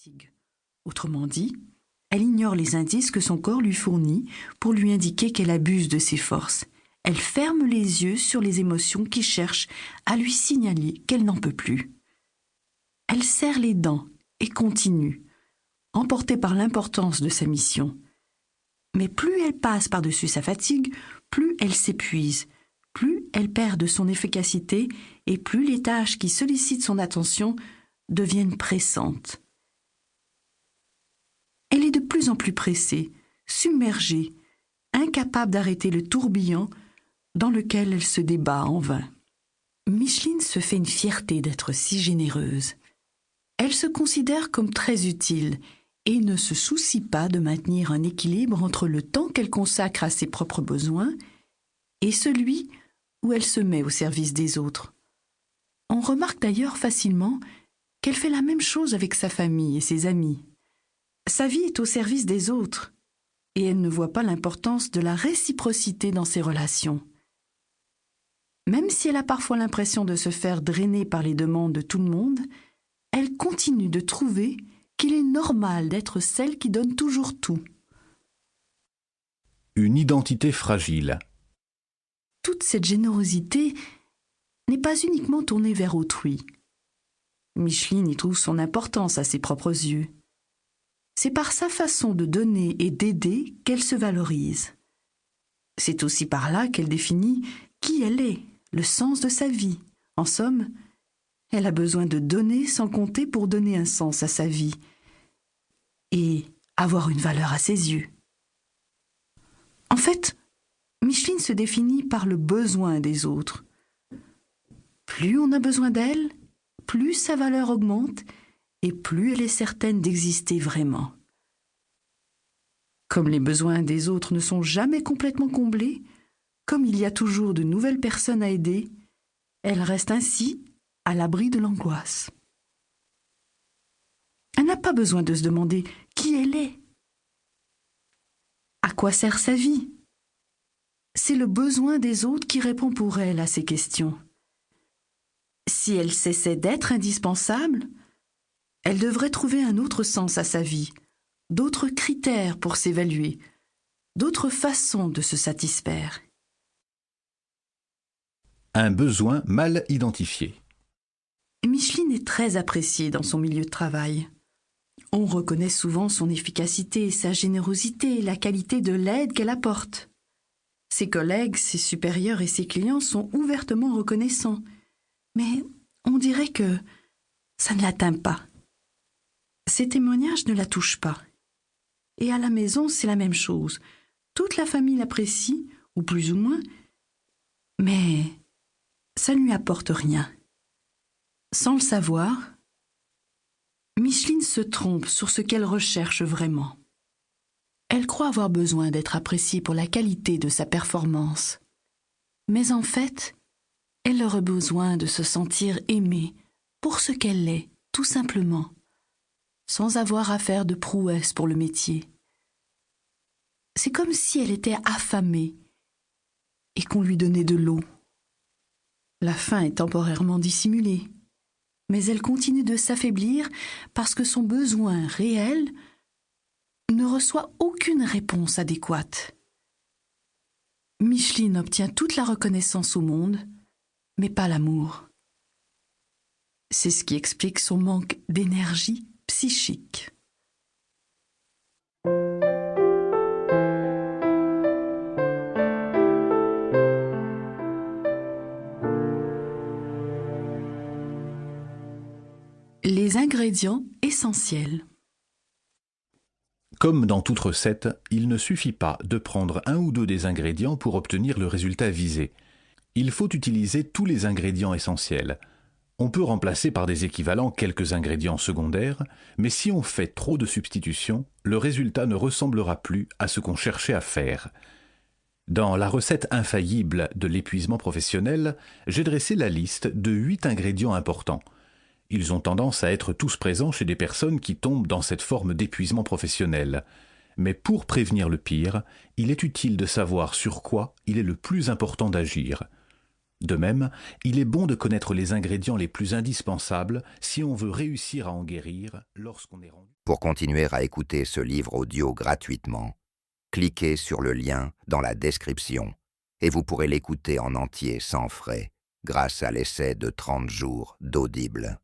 fatigue. Autrement dit, elle ignore les indices que son corps lui fournit pour lui indiquer qu'elle abuse de ses forces. Elle ferme les yeux sur les émotions qui cherchent à lui signaler qu'elle n'en peut plus. Elle serre les dents et continue, emportée par l'importance de sa mission. Mais plus elle passe par-dessus sa fatigue, plus elle s'épuise, plus elle perd de son efficacité et plus les tâches qui sollicitent son attention deviennent pressantes. Elle est de plus en plus pressée, submergée, incapable d'arrêter le tourbillon dans lequel elle se débat en vain. Micheline se fait une fierté d'être si généreuse. Elle se considère comme très utile et ne se soucie pas de maintenir un équilibre entre le temps qu'elle consacre à ses propres besoins et celui où elle se met au service des autres. On remarque d'ailleurs facilement qu'elle fait la même chose avec sa famille et ses amis. Sa vie est au service des autres et elle ne voit pas l'importance de la réciprocité dans ses relations. Même si elle a parfois l'impression de se faire drainer par les demandes de tout le monde, elle continue de trouver qu'il est normal d'être celle qui donne toujours tout. Une identité fragile. Toute cette générosité n'est pas uniquement tournée vers autrui. Micheline y trouve son importance à ses propres yeux. C'est par sa façon de donner et d'aider qu'elle se valorise. C'est aussi par là qu'elle définit qui elle est, le sens de sa vie. En somme, elle a besoin de donner sans compter pour donner un sens à sa vie et avoir une valeur à ses yeux. En fait, Micheline se définit par le besoin des autres. Plus on a besoin d'elle, plus sa valeur augmente et plus elle est certaine d'exister vraiment. Comme les besoins des autres ne sont jamais complètement comblés, comme il y a toujours de nouvelles personnes à aider, elle reste ainsi à l'abri de l'angoisse. Elle n'a pas besoin de se demander qui elle est. À quoi sert sa vie? C'est le besoin des autres qui répond pour elle à ces questions. Si elle cessait d'être indispensable, elle devrait trouver un autre sens à sa vie, d'autres critères pour s'évaluer, d'autres façons de se satisfaire. Un besoin mal identifié. Micheline est très appréciée dans son milieu de travail. On reconnaît souvent son efficacité, sa générosité, la qualité de l'aide qu'elle apporte. Ses collègues, ses supérieurs et ses clients sont ouvertement reconnaissants. Mais on dirait que ça ne l'atteint pas. Ces témoignages ne la touchent pas. Et à la maison, c'est la même chose. Toute la famille l'apprécie, ou plus ou moins, mais ça ne lui apporte rien. Sans le savoir, Micheline se trompe sur ce qu'elle recherche vraiment. Elle croit avoir besoin d'être appréciée pour la qualité de sa performance. Mais en fait, elle aurait besoin de se sentir aimée pour ce qu'elle est, tout simplement, sans avoir à faire de prouesses pour le métier. C'est comme si elle était affamée et qu'on lui donnait de l'eau. La faim est temporairement dissimulée, mais elle continue de s'affaiblir parce que son besoin réel ne reçoit aucune réponse adéquate. Micheline obtient toute la reconnaissance au monde, mais pas l'amour. C'est ce qui explique son manque d'énergie psychique. Les ingrédients essentiels. Comme dans toute recette, il ne suffit pas de prendre un ou deux des ingrédients pour obtenir le résultat visé. Il faut utiliser tous les ingrédients essentiels. On peut remplacer par des équivalents quelques ingrédients secondaires, mais si on fait trop de substitutions, le résultat ne ressemblera plus à ce qu'on cherchait à faire. Dans la recette infaillible de l'épuisement professionnel, j'ai dressé la liste de 8 ingrédients importants. Ils ont tendance à être tous présents chez des personnes qui tombent dans cette forme d'épuisement professionnel. Mais pour prévenir le pire, il est utile de savoir sur quoi il est le plus important d'agir. De même, il est bon de connaître les ingrédients les plus indispensables si on veut réussir à en guérir lorsqu'on est rendu. Pour continuer à écouter ce livre audio gratuitement, cliquez sur le lien dans la description et vous pourrez l'écouter en entier sans frais grâce à l'essai de 30 jours d'Audible.